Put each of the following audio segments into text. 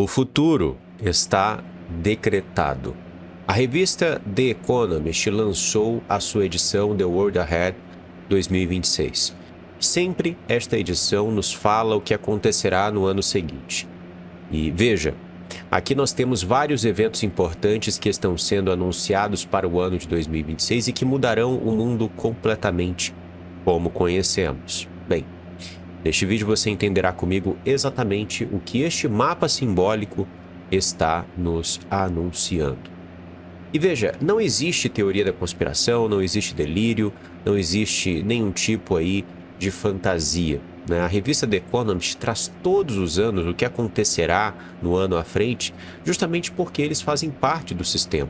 O futuro está decretado. A revista The Economist lançou a sua edição The World Ahead 2026. Sempre esta edição nos fala o que acontecerá no ano seguinte. E veja, aqui nós temos vários eventos importantes que estão sendo anunciados para o ano de 2026 e que mudarão o mundo completamente como conhecemos. Bem, neste vídeo você entenderá comigo exatamente o que este mapa simbólico está nos anunciando. E veja, não existe teoria da conspiração, não existe delírio, não existe nenhum tipo aí de fantasia, né? A revista The Economist traz todos os anos o que acontecerá no ano à frente, justamente porque eles fazem parte do sistema.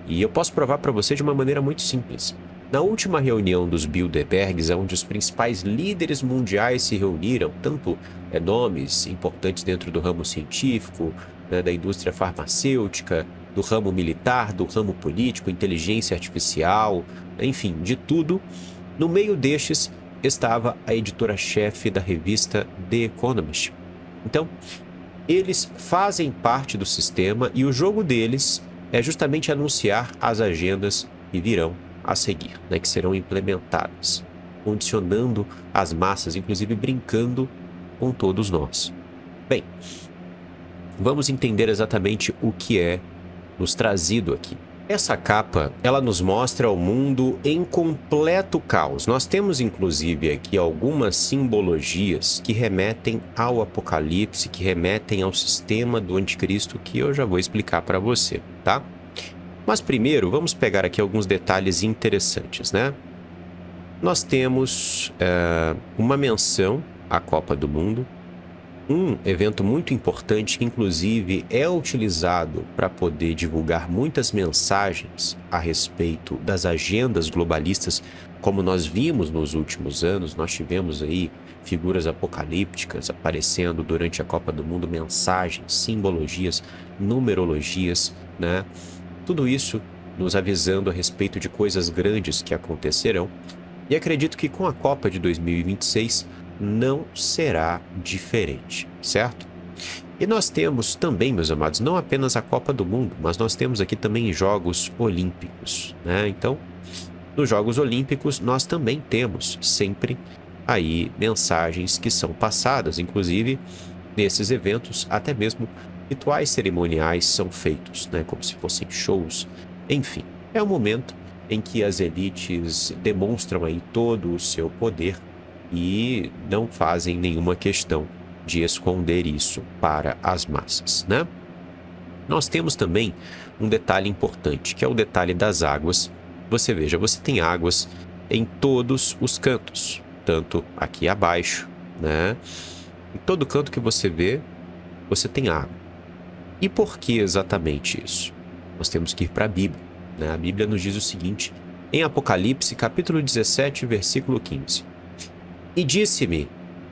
E eu posso provar para você de uma maneira muito simples. Na última reunião dos Bilderbergs, onde os principais líderes mundiais se reuniram, tanto nomes importantes dentro do ramo científico, né, da indústria farmacêutica, do ramo militar, do ramo político, inteligência artificial, enfim, de tudo, no meio destes estava a editora-chefe da revista The Economist. Então, eles fazem parte do sistema e o jogo deles é justamente anunciar as agendas que virão a seguir, né, que serão implementadas, condicionando as massas, inclusive brincando com todos nós. Bem, vamos entender exatamente o que é nos trazido aqui. Essa capa, ela nos mostra o mundo em completo caos. Nós temos inclusive aqui algumas simbologias que remetem ao Apocalipse, que remetem ao sistema do Anticristo, que eu já vou explicar para você, tá? Mas primeiro, vamos pegar aqui alguns detalhes interessantes, né? Nós temos uma menção à Copa do Mundo, um evento muito importante que inclusive é utilizado para poder divulgar muitas mensagens a respeito das agendas globalistas, como nós vimos nos últimos anos. Nós tivemos aí figuras apocalípticas aparecendo durante a Copa do Mundo, mensagens, simbologias, numerologias, né? Tudo isso nos avisando a respeito de coisas grandes que acontecerão. E acredito que com a Copa de 2026 não será diferente, certo? E nós temos também, meus amados, não apenas a Copa do Mundo, mas nós temos aqui também Jogos Olímpicos, né? Então, nos Jogos Olímpicos nós também temos sempre aí mensagens que são passadas, inclusive nesses eventos até mesmo rituais cerimoniais são feitos, né, como se fossem shows. Enfim, é o momento em que as elites demonstram aí todo o seu poder e não fazem nenhuma questão de esconder isso para as massas, né? Nós temos também um detalhe importante, que é o detalhe das águas. Você veja, você tem águas em todos os cantos, tanto aqui abaixo, né? Em todo canto que você vê, você tem água. E por que exatamente isso? Nós temos que ir para a Bíblia, né? A Bíblia nos diz o seguinte, em Apocalipse, capítulo 17, versículo 15. E disse-me,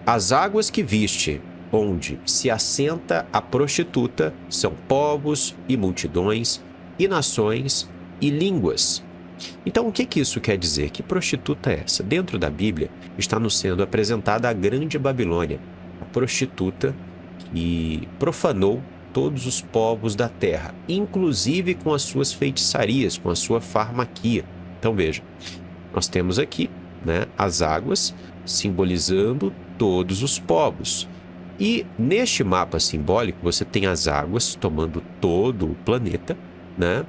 as águas que viste, onde se assenta a prostituta, são povos e multidões, e nações e línguas. Então, o que isso quer dizer? Que prostituta é essa? Dentro da Bíblia, está nos sendo apresentada a Grande Babilônia, a prostituta que profanou todos os povos da terra, inclusive com as suas feitiçarias, com a sua farmaquia. Então veja, nós temos aqui, né, as águas simbolizando todos os povos. E neste mapa simbólico você tem as águas tomando todo o planeta, né?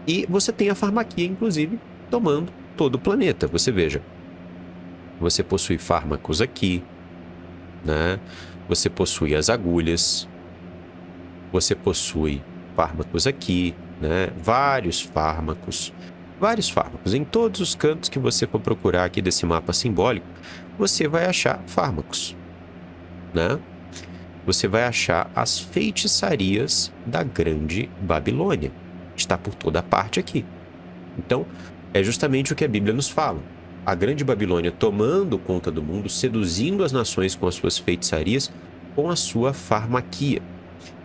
E você tem a farmaquia, inclusive, tomando todo o planeta. Você veja, você possui fármacos aqui, né? Você possui as agulhas, você possui fármacos aqui, né? Vários fármacos em todos os cantos que você for procurar aqui desse mapa simbólico, você vai achar fármacos, né? Você vai achar as feitiçarias da Grande Babilônia, está por toda parte aqui. Então, é justamente o que a Bíblia nos fala. A Grande Babilônia tomando conta do mundo, seduzindo as nações com as suas feitiçarias, com a sua farmaquia.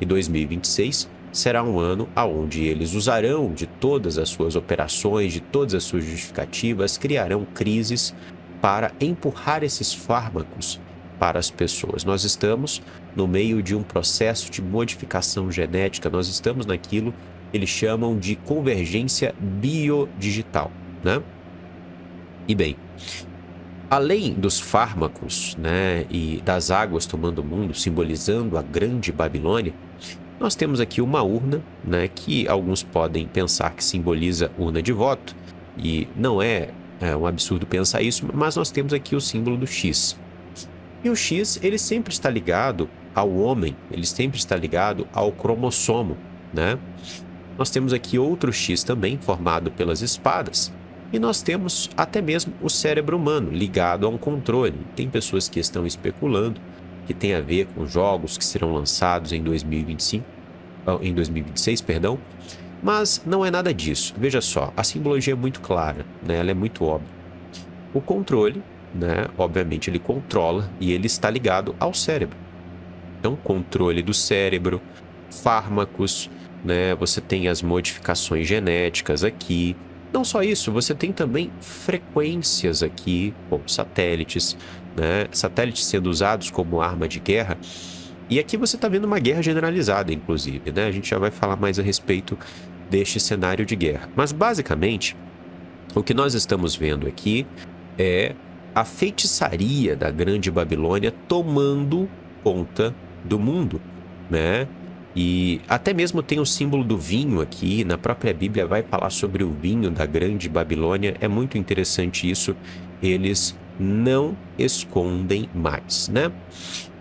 E 2026 será um ano onde eles usarão de todas as suas operações, de todas as suas justificativas, criarão crises para empurrar esses fármacos para as pessoas. Nós estamos no meio de um processo de modificação genética, nós estamos naquilo que eles chamam de convergência biodigital, né? E bem, além dos fármacos, né, e das águas tomando o mundo, simbolizando a grande Babilônia, nós temos aqui uma urna, né, que alguns podem pensar que simboliza urna de voto, e não é um absurdo pensar isso, mas nós temos aqui o símbolo do X. E o X, ele sempre está ligado ao homem, ele sempre está ligado ao cromossomo, né? Nós temos aqui outro X também, formado pelas espadas, e nós temos até mesmo o cérebro humano, ligado a um controle. Tem pessoas que estão especulando que tem a ver com jogos que serão lançados em 2026, perdão, mas não é nada disso. Veja só, a simbologia é muito clara, né? Ela é muito óbvia. O controle, né? Obviamente ele controla e ele está ligado ao cérebro. Então, controle do cérebro, fármacos, né? Você tem as modificações genéticas aqui. Não só isso, você tem também frequências aqui, como satélites, né? Satélites sendo usados como arma de guerra. E aqui você está vendo uma guerra generalizada, inclusive, né? A gente já vai falar mais a respeito deste cenário de guerra. Mas, basicamente, o que nós estamos vendo aqui é a feitiçaria da Grande Babilônia tomando conta do mundo, né? E até mesmo tem o símbolo do vinho aqui, na própria Bíblia vai falar sobre o vinho da Grande Babilônia. É muito interessante isso, eles não escondem mais, né?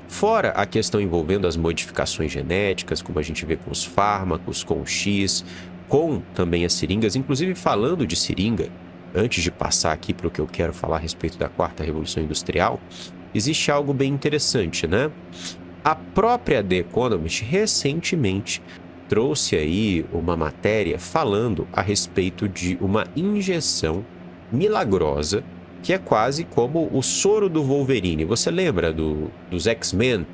Fora a questão envolvendo as modificações genéticas, como a gente vê com os fármacos, com o X, com também as seringas. Inclusive, falando de seringa, antes de passar aqui para o que eu quero falar a respeito da Quarta Revolução Industrial, existe algo bem interessante, né? A própria The Economist recentemente trouxe aí uma matéria falando a respeito de uma injeção milagrosa que é quase como o soro do Wolverine. Você lembra dos X-Men,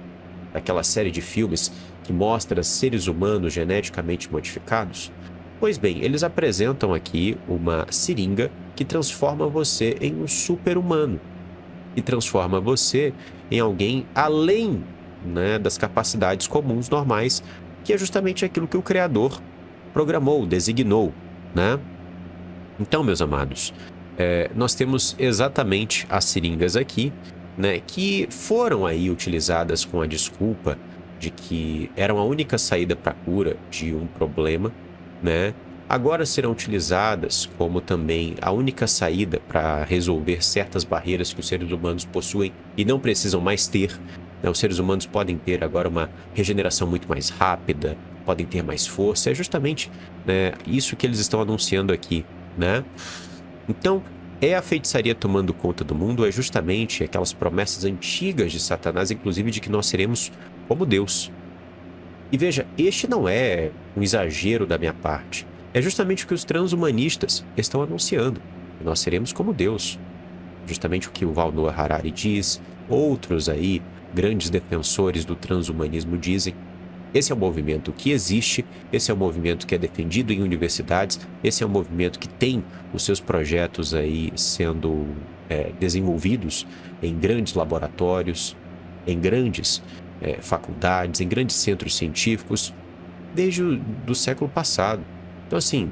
daquela série de filmes que mostra seres humanos geneticamente modificados? Pois bem, eles apresentam aqui uma seringa que transforma você em um super-humano e transforma você em alguém além, né, das capacidades comuns normais, que é justamente aquilo que o Criador programou, designou, né? Então, meus amados, nós temos exatamente as seringas aqui, né, que foram aí utilizadas com a desculpa de que eram a única saída para a cura de um problema, né? Agora serão utilizadas como também a única saída para resolver certas barreiras que os seres humanos possuem e não precisam mais ter. Os seres humanos podem ter agora uma regeneração muito mais rápida, podem ter mais força. É justamente, né, isso que eles estão anunciando aqui, né? Então, é a feitiçaria tomando conta do mundo, é justamente aquelas promessas antigas de Satanás, inclusive de que nós seremos como Deus. E veja, este não é um exagero da minha parte. É justamente o que os transhumanistas estão anunciando. Nós seremos como Deus. Justamente o que o Val Noah Harari diz, outros aí, grandes defensores do transhumanismo dizem. Esse é um movimento que existe, esse é um movimento que é defendido em universidades, esse é um movimento que tem os seus projetos aí sendo desenvolvidos em grandes laboratórios, em grandes faculdades, em grandes centros científicos, desde o século passado. Então, assim,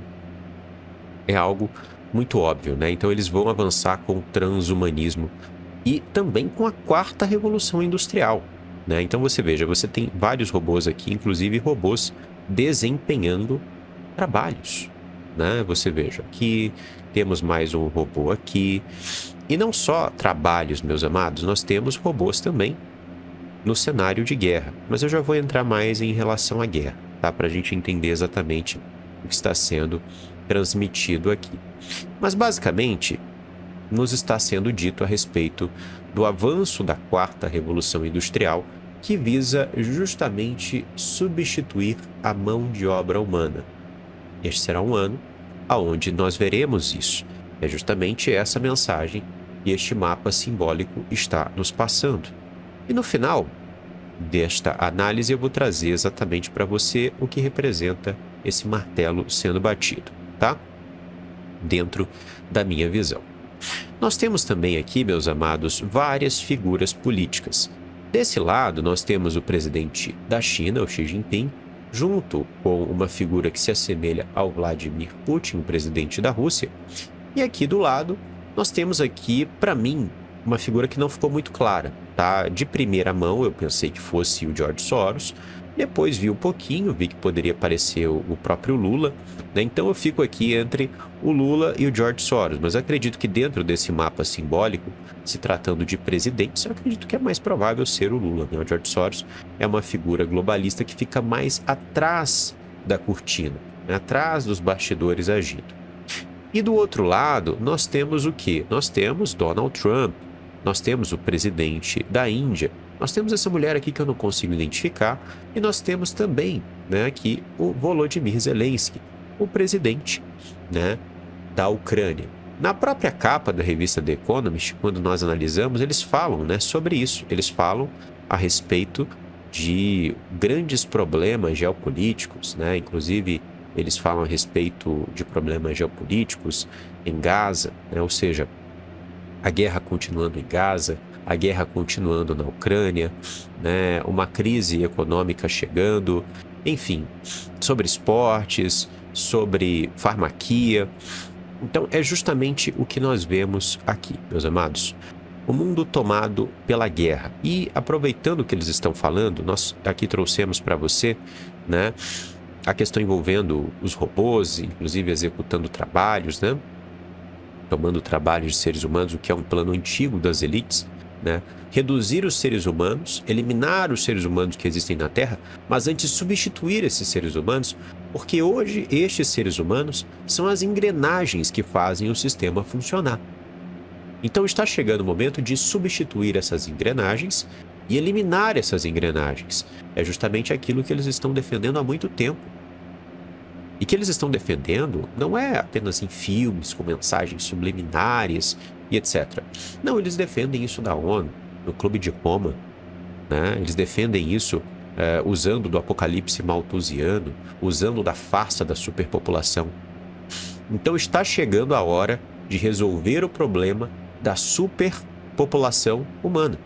é algo muito óbvio, né? Então, eles vão avançar com o transhumanismo e também com a Quarta Revolução Industrial, né? Então, você veja, você tem vários robôs aqui, inclusive robôs desempenhando trabalhos, né? Você veja, aqui temos mais um robô aqui. E não só trabalhos, meus amados, nós temos robôs também no cenário de guerra. Mas eu já vou entrar mais em relação à guerra, tá? Para a gente entender exatamente o que está sendo transmitido aqui. Mas, basicamente, nos está sendo dito a respeito do avanço da Quarta Revolução Industrial, que visa justamente substituir a mão de obra humana. Este será um ano onde nós veremos isso. É justamente essa mensagem que este mapa simbólico está nos passando. E no final desta análise eu vou trazer exatamente para você o que representa esse martelo sendo batido, tá? Dentro da minha visão. Nós temos também aqui, meus amados, várias figuras políticas. Desse lado, nós temos o presidente da China, o Xi Jinping, junto com uma figura que se assemelha ao Vladimir Putin, o presidente da Rússia. E aqui do lado, nós temos aqui, para mim, uma figura que não ficou muito clara, tá? De primeira mão, eu pensei que fosse o George Soros. Depois vi um pouquinho, vi que poderia parecer o próprio Lula, né? Então eu fico aqui entre o Lula e o George Soros, mas acredito que dentro desse mapa simbólico, se tratando de presidentes, eu acredito que é mais provável ser o Lula, né? O George Soros é uma figura globalista que fica mais atrás da cortina, né? Atrás dos bastidores agindo. E do outro lado, nós temos o quê? Nós temos Donald Trump, nós temos o presidente da Índia, nós temos essa mulher aqui que eu não consigo identificar, e nós temos também, né, aqui o Volodymyr Zelensky, o presidente, né, da Ucrânia. Na própria capa da revista The Economist, quando nós analisamos, eles falam, né, sobre isso. Eles falam a respeito de grandes problemas geopolíticos, né, inclusive eles falam a respeito de problemas geopolíticos em Gaza, né, ou seja, a guerra continuando em Gaza, a guerra continuando na Ucrânia, né, uma crise econômica chegando, enfim, sobre esportes, sobre farmacia. Então é justamente o que nós vemos aqui, meus amados. O mundo tomado pela guerra. E aproveitando o que eles estão falando, nós aqui trouxemos para você, né, a questão envolvendo os robôs, inclusive executando trabalhos, né, tomando trabalhos de seres humanos, o que é um plano antigo das elites, né? Reduzir os seres humanos, eliminar os seres humanos que existem na Terra, mas antes substituir esses seres humanos, porque hoje estes seres humanos são as engrenagens que fazem o sistema funcionar. Então está chegando o momento de substituir essas engrenagens e eliminar essas engrenagens. É justamente aquilo que eles estão defendendo há muito tempo. E que eles estão defendendo não é apenas em filmes com mensagens subliminares e etc. Não, eles defendem isso da ONU, no Clube de Roma, né? Eles defendem isso usando do apocalipse malthusiano, usando da farsa da superpopulação. Então está chegando a hora de resolver o problema da superpopulação humana.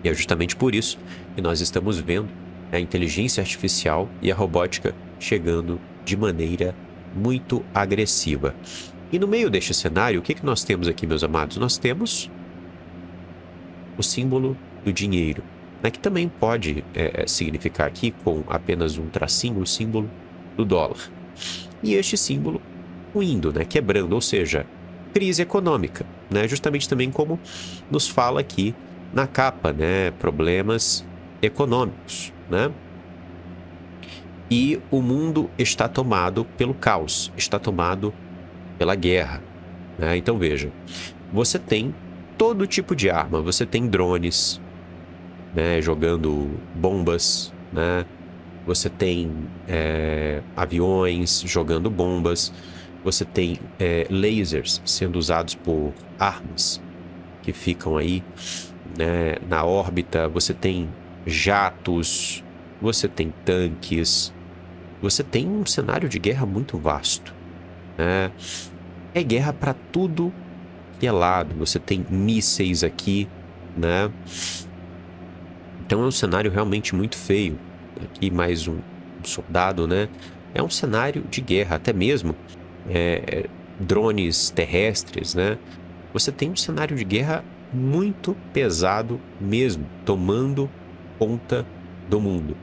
E é justamente por isso que nós estamos vendo a inteligência artificial e a robótica chegando de maneira muito agressiva. E no meio deste cenário, o que nós temos aqui, meus amados? Nós temos o símbolo do dinheiro, né, que também pode significar aqui, com apenas um tracinho, o símbolo do dólar. E este símbolo ruindo, né, quebrando, ou seja, crise econômica, né, justamente também como nos fala aqui na capa, né, problemas econômicos, né? E o mundo está tomado pelo caos, está tomado pela guerra, né? Então veja, você tem todo tipo de arma, você tem drones, né, jogando bombas, né? Você tem aviões jogando bombas, você tem lasers sendo usados por armas que ficam aí, né, na órbita, você tem jatos, você tem tanques, você tem um cenário de guerra muito vasto, né? É guerra para tudo que é lado, você tem mísseis aqui, né? Então é um cenário realmente muito feio. Aqui mais um soldado, né? É um cenário de guerra, até mesmo drones terrestres, né? Você tem um cenário de guerra muito pesado mesmo, tomando conta do mundo.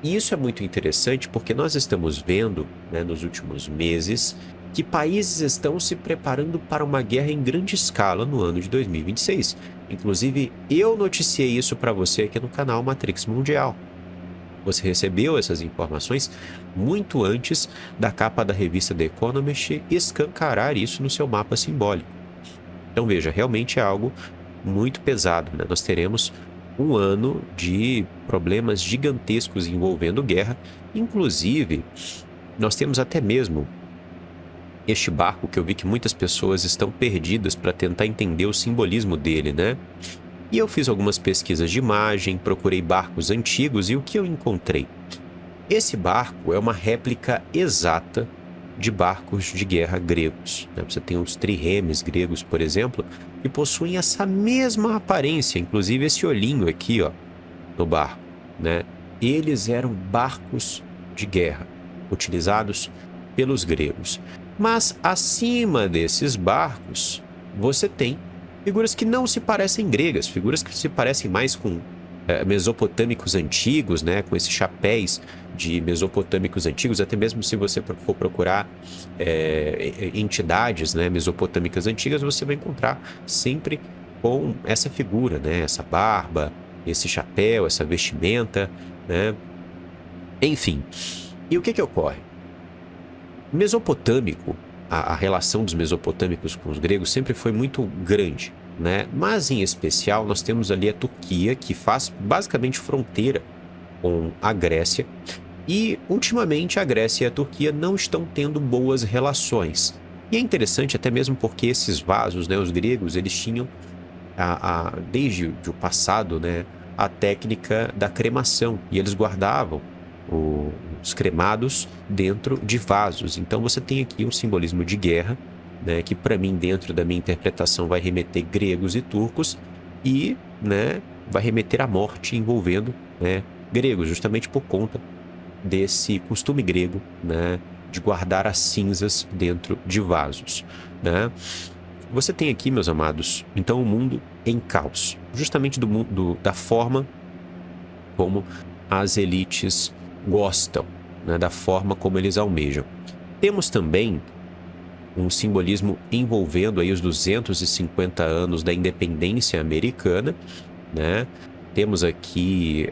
E isso é muito interessante porque nós estamos vendo, né, nos últimos meses, que países estão se preparando para uma guerra em grande escala no ano de 2026. Inclusive, eu noticiei isso para você aqui no canal Matrix Mundial. Você recebeu essas informações muito antes da capa da revista The Economist escancarar isso no seu mapa simbólico. Então veja, realmente é algo muito pesado, né? Nós teremos um ano de problemas gigantescos envolvendo guerra. Inclusive, nós temos até mesmo este barco que eu vi que muitas pessoas estão perdidas para tentar entender o simbolismo dele, né? E eu fiz algumas pesquisas de imagem, procurei barcos antigos e o que eu encontrei? Esse barco é uma réplica exata de barcos de guerra gregos, né? Você tem os triremes gregos, por exemplo, que possuem essa mesma aparência, inclusive esse olhinho aqui, ó, no barco, né? Eles eram barcos de guerra, utilizados pelos gregos. Mas acima desses barcos, você tem figuras que não se parecem gregas, figuras que se parecem mais com mesopotâmicos antigos, né? Com esses chapéus de mesopotâmicos antigos, até mesmo se você for procurar entidades, né, mesopotâmicas antigas, você vai encontrar sempre com essa figura, né? Essa barba, esse chapéu, essa vestimenta, né? Enfim, e o que ocorre? Mesopotâmico, a relação dos mesopotâmicos com os gregos sempre foi muito grande, né? Mas em especial nós temos ali a Turquia, que faz basicamente fronteira com a Grécia, e ultimamente a Grécia e a Turquia não estão tendo boas relações. E é interessante até mesmo porque esses vasos, né, os gregos, eles tinham desde o passado, né, a técnica da cremação, e eles guardavam os cremados dentro de vasos. Então você tem aqui um simbolismo de guerra, né, que para mim, dentro da minha interpretação, vai remeter gregos e turcos e, né, vai remeter à morte envolvendo, né, gregos, justamente por conta desse costume grego, né, de guardar as cinzas dentro de vasos, né? Você tem aqui, meus amados, então o mundo em caos, justamente da forma como as elites gostam, né, da forma como eles almejam. Temos também um simbolismo envolvendo aí os 250 anos da independência americana, né? Temos aqui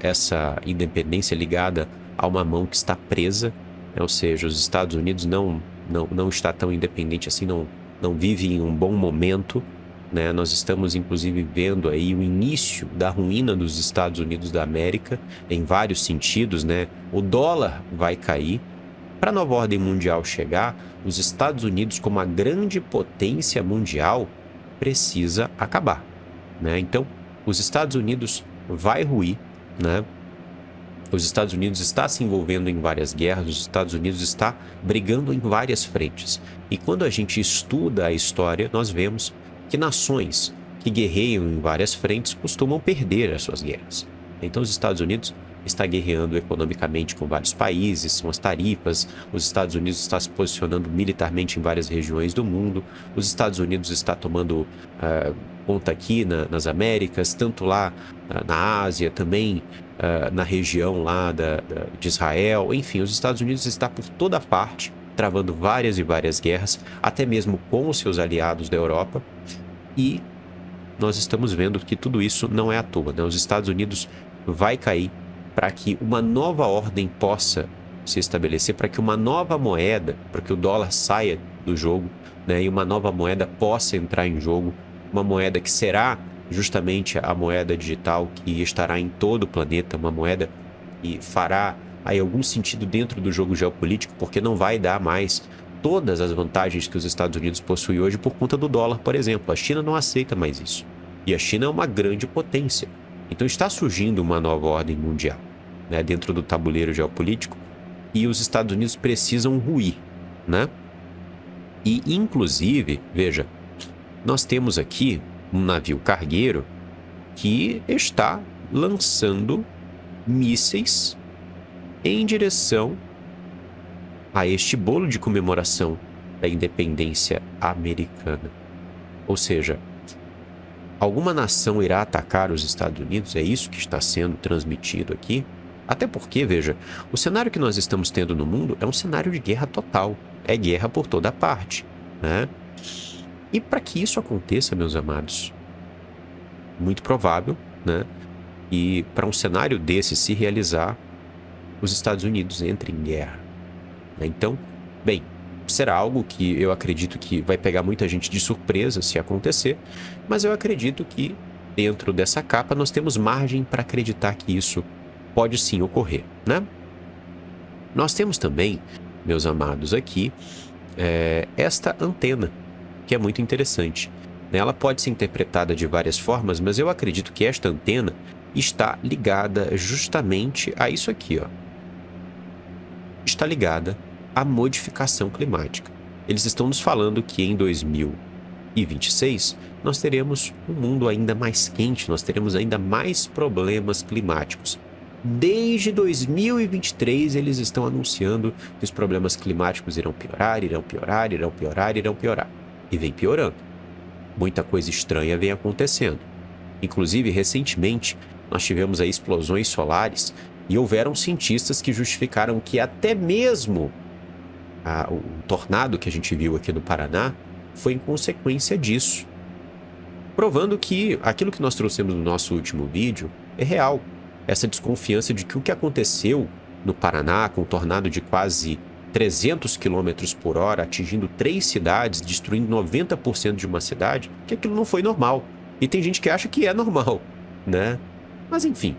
essa independência ligada a uma mão que está presa, né? Ou seja, os Estados Unidos não está tão independente assim, não vive em um bom momento, né? Nós estamos inclusive vendo aí o início da ruína dos Estados Unidos da América em vários sentidos, né? O dólar vai cair. Para a nova ordem mundial chegar, os Estados Unidos, como a grande potência mundial, precisa acabar, né? Então, os Estados Unidos vai ruir, né? Os Estados Unidos está se envolvendo em várias guerras, os Estados Unidos está brigando em várias frentes. E quando a gente estuda a história, nós vemos que nações que guerreiam em várias frentes costumam perder as suas guerras. Então, os Estados Unidos está guerreando economicamente com vários países, são as tarifas. Os Estados Unidos está se posicionando militarmente em várias regiões do mundo. Os Estados Unidos está tomando conta aqui nas Américas, tanto lá na Ásia, também na região lá de Israel. Enfim, os Estados Unidos está por toda parte, travando várias e várias guerras, até mesmo com os seus aliados da Europa. E nós estamos vendo que tudo isso não é à toa, né? Os Estados Unidos vai cair para que uma nova ordem possa se estabelecer, para que uma nova moeda, para que o dólar saia do jogo, né, e uma nova moeda possa entrar em jogo, uma moeda que será justamente a moeda digital que estará em todo o planeta, uma moeda que fará aí algum sentido dentro do jogo geopolítico, porque não vai dar mais todas as vantagens que os Estados Unidos possuem hoje por conta do dólar, por exemplo. A China não aceita mais isso. E a China é uma grande potência. Então está surgindo uma nova ordem mundial, né, dentro do tabuleiro geopolítico, e os Estados Unidos precisam ruir, né? E inclusive, veja, nós temos aqui um navio cargueiro que está lançando mísseis em direção a este bolo de comemoração da independência americana. Ou seja, alguma nação irá atacar os Estados Unidos? É isso que está sendo transmitido aqui? Até porque, veja, o cenário que nós estamos tendo no mundo é um cenário de guerra total. É guerra por toda parte, né? E para que isso aconteça, meus amados, muito provável, né? E para um cenário desse se realizar, os Estados Unidos entrem em guerra, né? Então, bem, será algo que eu acredito que vai pegar muita gente de surpresa se acontecer, mas eu acredito que dentro dessa capa nós temos margem para acreditar que isso pode sim ocorrer, né? Nós temos também, meus amados, aqui esta antena, que é muito interessante. Ela pode ser interpretada de várias formas, mas eu acredito que esta antena está ligada justamente a isso aqui, ó. Está ligada à modificação climática. Eles estão nos falando que em 2026 nós teremos um mundo ainda mais quente, nós teremos ainda mais problemas climáticos. Desde 2023, eles estão anunciando que os problemas climáticos irão piorar, irão piorar, irão piorar, irão piorar. E vem piorando. Muita coisa estranha vem acontecendo. Inclusive, recentemente, nós tivemos aí explosões solares e houveram cientistas que justificaram que até mesmo o tornado que a gente viu aqui no Paraná foi em consequência disso. Provando que aquilo que nós trouxemos no nosso último vídeo é real. Essa desconfiança de que o que aconteceu no Paraná, com um tornado de quase 300 km por hora, atingindo 3 cidades, destruindo 90% de uma cidade, que aquilo não foi normal. E tem gente que acha que é normal, né? Mas enfim.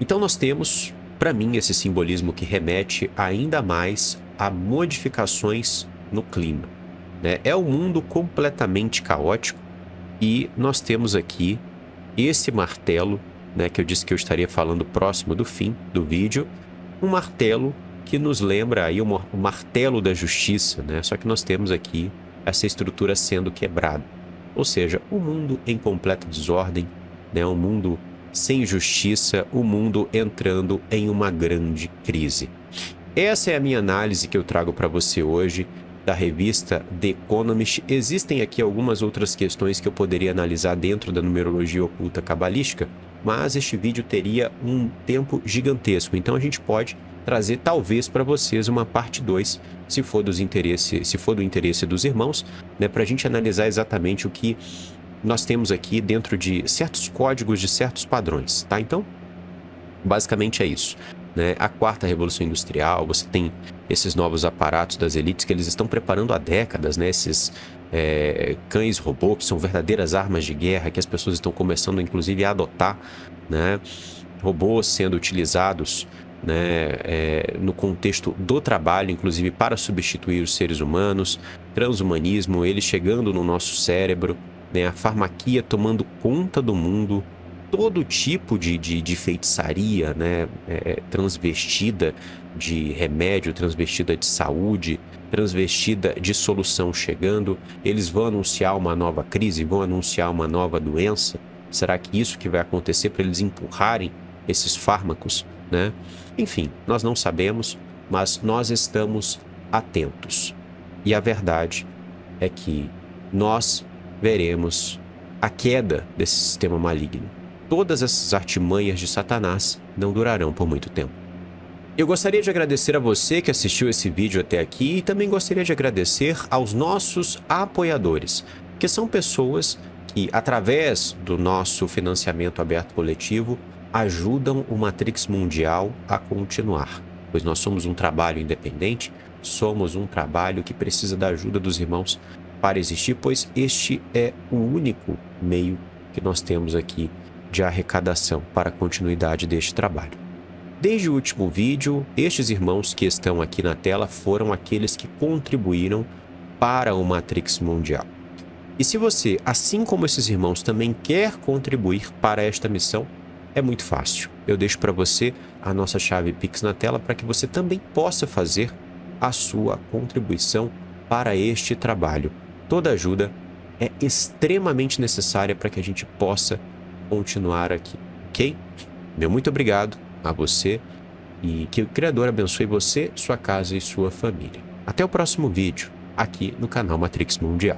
Então nós temos, para mim, esse simbolismo que remete ainda mais a modificações no clima, né? É um mundo completamente caótico e nós temos aqui esse martelo, né, que eu disse que eu estaria falando próximo do fim do vídeo, um martelo que nos lembra aí o martelo da justiça, né? Só que nós temos aqui essa estrutura sendo quebrada. Ou seja, um mundo em completa desordem, né? Um mundo sem justiça, o mundo entrando em uma grande crise. Essa é a minha análise que eu trago para você hoje da revista The Economist. Existem aqui algumas outras questões que eu poderia analisar dentro da numerologia oculta cabalística, mas este vídeo teria um tempo gigantesco, então a gente pode trazer talvez para vocês uma parte 2, se for do interesse dos irmãos, né, para a gente analisar exatamente o que nós temos aqui dentro de certos códigos, de certos padrões, tá? Então, basicamente é isso, né? A quarta revolução industrial, você tem esses novos aparatos das elites que eles estão preparando há décadas, né? Esses cães robô que são verdadeiras armas de guerra que as pessoas estão começando inclusive a adotar, né? Robôs sendo utilizados, né, no contexto do trabalho, inclusive para substituir os seres humanos, transhumanismo, ele chegando no nosso cérebro, né, a farmaquia tomando conta do mundo, todo tipo de feitiçaria, né, transvestida de remédio, transvestida de saúde, transvestida de solução chegando. Eles vão anunciar uma nova crise, vão anunciar uma nova doença. Será que isso que vai acontecer para eles empurrarem esses fármacos, né? Enfim, nós não sabemos, mas nós estamos atentos. E a verdade é que nós veremos a queda desse sistema maligno. Todas essas artimanhas de Satanás não durarão por muito tempo. Eu gostaria de agradecer a você que assistiu esse vídeo até aqui e também gostaria de agradecer aos nossos apoiadores, que são pessoas que, através do nosso financiamento aberto coletivo, ajudam o Matrix Mundial a continuar, pois nós somos um trabalho independente, somos um trabalho que precisa da ajuda dos irmãos para existir, pois este é o único meio que nós temos aqui de arrecadação para a continuidade deste trabalho. Desde o último vídeo, estes irmãos que estão aqui na tela foram aqueles que contribuíram para o Matrix Mundial. E se você, assim como esses irmãos, também quer contribuir para esta missão, é muito fácil. Eu deixo para você a nossa chave Pix na tela para que você também possa fazer a sua contribuição para este trabalho. Toda ajuda é extremamente necessária para que a gente possa continuar aqui, ok? Meu muito obrigado a você e que o Criador abençoe você, sua casa e sua família. Até o próximo vídeo aqui no canal Matrix Mundial.